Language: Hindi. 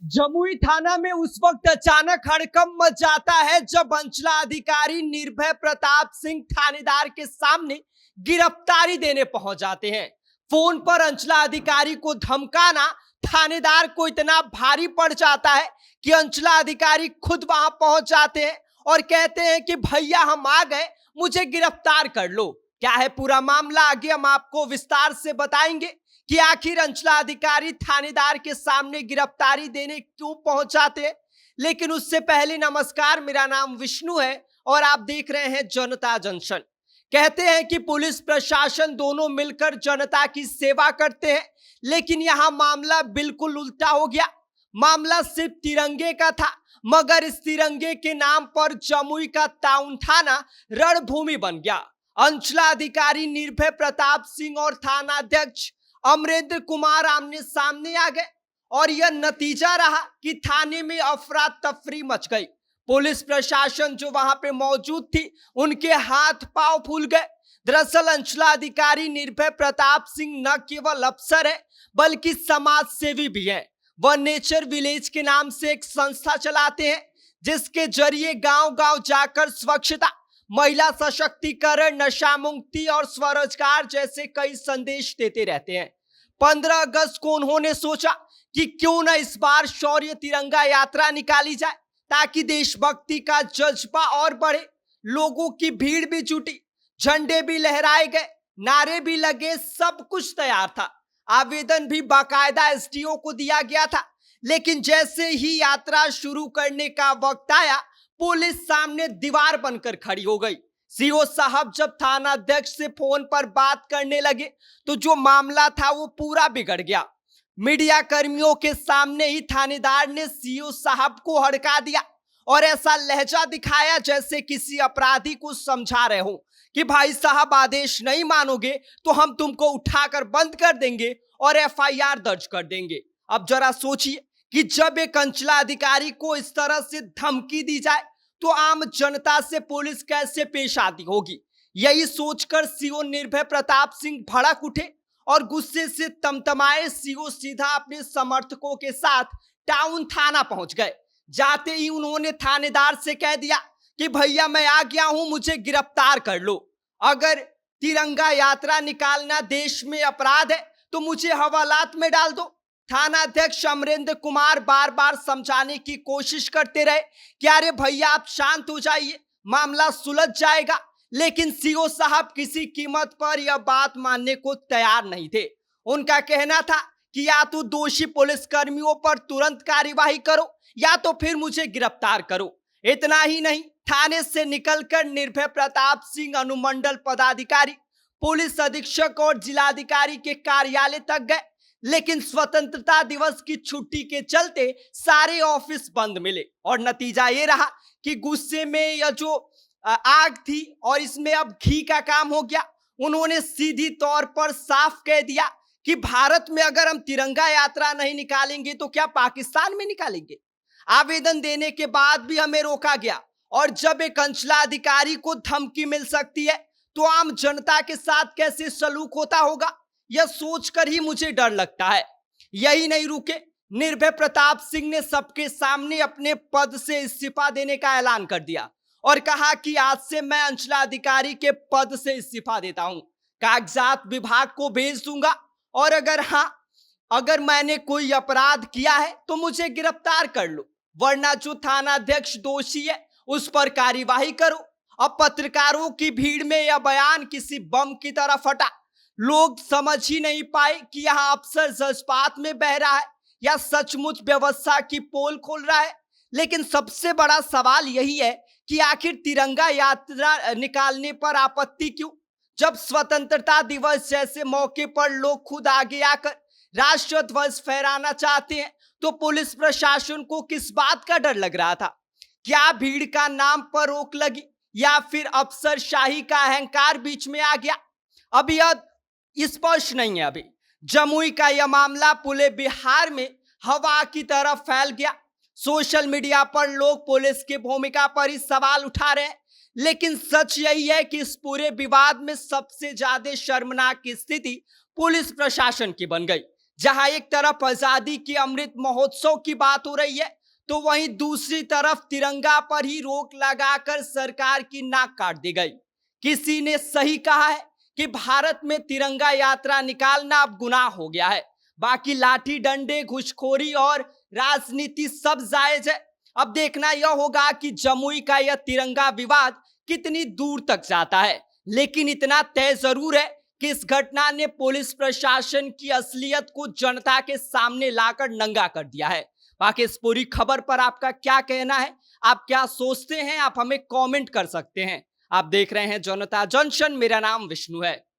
जमुई थाना में उस वक्त अचानक हड़कंप मच जाता है जब अंचला अधिकारी निर्भय प्रताप सिंह थानेदार के सामने गिरफ्तारी देने पहुंच जाते हैं। फोन पर अंचला अधिकारी को धमकाना थानेदार को इतना भारी पड़ जाता है कि अंचला अधिकारी खुद वहां पहुंच जाते हैं और कहते हैं कि भैया हम आ गए, मुझे गिरफ्तार कर लो। क्या है पूरा मामला, आगे हम आपको विस्तार से बताएंगे कि आखिर अंचला अधिकारी थानेदार के सामने गिरफ्तारी देने क्यों पहुंच जाते हैं। लेकिन उससे पहले नमस्कार, मेरा नाम विष्णु है और आप देख रहे हैं जनता जंक्शन। कहते हैं कि पुलिस प्रशासन दोनों मिलकर जनता की सेवा करते हैं, लेकिन यहां मामला बिल्कुल उल्टा हो गया। मामला सिर्फ तिरंगे का था, मगर इस तिरंगे के नाम पर जमुई का टाउन थाना रणभूमि बन गया। अंचला अधिकारी निर्भय प्रताप सिंह और थानाध्यक्ष अमरेंद्र कुमार आमने सामने आ गए और यह नतीजा रहा कि थाने में अफरा तफरी मच गई। पुलिस प्रशासन जो वहां पे मौजूद थी, उनके हाथ पांव फूल गए। दरअसल अंचला अधिकारी निर्भय प्रताप सिंह न केवल अफसर है बल्कि समाज सेवी भी है। वह नेचर विलेज के नाम से एक संस्था चलाते हैं, जिसके जरिए गांव-गांव जाकर स्वच्छता, महिला सशक्तिकरण, नशा मुक्ति और स्वरोजगार जैसे कई संदेश देते रहते हैं। 15 अगस्त को उन्होंने सोचा कि क्यों न इस बार शौर्य तिरंगा यात्रा निकाली जाए, ताकि देशभक्ति का जज्बा और बढ़े। लोगों की भीड़ भी जुटी, झंडे भी लहराए गए, नारे भी लगे, सब कुछ तैयार था। आवेदन भी बाकायदा एसडीओ को दिया गया था। लेकिन जैसे ही यात्रा शुरू करने का वक्त आया, पुलिस सामने दीवार बनकर खड़ी हो गई। सीओ साहब जब थानाध्यक्ष से फोन पर बात करने लगे तो जो मामला था वो पूरा बिगड़ गया। मीडिया कर्मियों के सामने ही थानेदार ने सीओ साहब को हड़का दिया और ऐसा लहजा दिखाया जैसे किसी अपराधी को समझा रहे हो कि भाई साहब आदेश नहीं मानोगे तो हम तुमको उठाकर बंद कर देंगे और एफआईआर दर्ज कर देंगे। अब जरा सोचिए कि जब एक अंचला अधिकारी को इस तरह से धमकी दी जाए तो आम जनता से पुलिस कैसे पेश आती होगी। यही सोचकर सीओ निर्भय प्रताप सिंह भड़क उठे और गुस्से से तमतमाए सीओ सीधा अपने समर्थकों के साथ टाउन थाना पहुंच गए। जाते ही उन्होंने थानेदार से कह दिया कि भैया मैं आ गया हूं, मुझे गिरफ्तार कर लो। अगर तिरंगा यात्रा निकालना देश में अपराध है तो मुझे हवालात में डाल दो। थानाध्यक्ष अमरेंद्र कुमार बार बार समझाने की कोशिश करते रहे कि अरे भैया आप शांत हो जाइए, मामला सुलझ जाएगा। लेकिन सीओ साहब किसी कीमत पर यह बात मानने को तैयार नहीं थे। उनका कहना था कि या तो दोषी पुलिस कर्मियों पर तुरंत कार्यवाही करो या तो फिर मुझे गिरफ्तार करो। इतना ही नहीं, थाने से निकलकर निर्भय प्रताप सिंह अनुमंडल पदाधिकारी, पुलिस अधीक्षक और जिलाधिकारी के कार्यालय तक गए। लेकिन स्वतंत्रता दिवस की छुट्टी के चलते सारे ऑफिस बंद मिले और नतीजा ये रहा कि गुस्से में यह जो आग थी और इसमें अब घी का काम हो गया। उन्होंने सीधी तौर पर साफ कह दिया कि भारत में अगर हम तिरंगा यात्रा नहीं निकालेंगे तो क्या पाकिस्तान में निकालेंगे। आवेदन देने के बाद भी हमें रोका गया और जब एक अंचला अधिकारी को धमकी मिल सकती है तो आम जनता के साथ कैसे सलूक होता होगा, यह सोचकर ही मुझे डर लगता है। यही नहीं रुके, निर्भय प्रताप सिंह ने सबके सामने अपने पद से इस्तीफा देने का ऐलान कर दिया और कहा कि आज से मैं अंचला अधिकारी के पद से इस्तीफा देता हूं, कागजात विभाग को भेज दूंगा और अगर मैंने कोई अपराध किया है तो मुझे गिरफ्तार कर लो, वरना जो थानाध्यक्ष दोषी है उस पर कार्यवाही करो। अब पत्रकारों की भीड़ में यह बयान किसी बम की तरह फटा। लोग समझ ही नहीं पाए कि यहां अफसर जज्बात में बह रहा है या सचमुच व्यवस्था की पोल खोल रहा है। लेकिन सबसे बड़ा सवाल यही है कि आखिर तिरंगा यात्रा निकालने पर आपत्ति क्यों, जब स्वतंत्रता दिवस जैसे मौके पर लोग खुद आगे आकर राष्ट्र ध्वज फहराना चाहते हैं तो पुलिस प्रशासन को किस बात का डर लग रहा था। क्या भीड़ का नाम पर रोक लगी या फिर अफसरशाही का अहंकार बीच में आ गया, अभी यह स्पष्ट नहीं है। अभी जमुई का यह मामला पूरे बिहार में हवा की तरह फैल गया। सोशल मीडिया पर लोग पुलिस की भूमिका पर ही सवाल उठा रहे हैं, लेकिन सच यही है कि इस पूरे विवाद में सबसे ज्यादा शर्मनाक स्थिति पुलिस प्रशासन की बन गई, जहां एक तरफ आजादी की अमृत महोत्सव की बात हो रही है, तो वहीं दूसरी तरफ तिरंगा पर ही रोक लगाकर सरकार की नाक काट दी गई। किसी ने सही कहा है कि भारत में तिरंगा यात्रा निकालना अब गुनाह हो गया है, बाकी लाठी डंडे, घुसखोरी और राजनीति सब जायज है। अब देखना यह होगा कि जमुई का यह तिरंगा विवाद कितनी दूर तक जाता है, लेकिन इतना तय जरूर है कि इस घटना ने पुलिस प्रशासन की असलियत को जनता के सामने लाकर नंगा कर दिया है। बाकी इस पूरी खबर पर आपका क्या कहना है, आप क्या सोचते हैं, आप हमें कमेंट कर सकते हैं। आप देख रहे हैं जनता जंक्शन, मेरा नाम विष्णु है।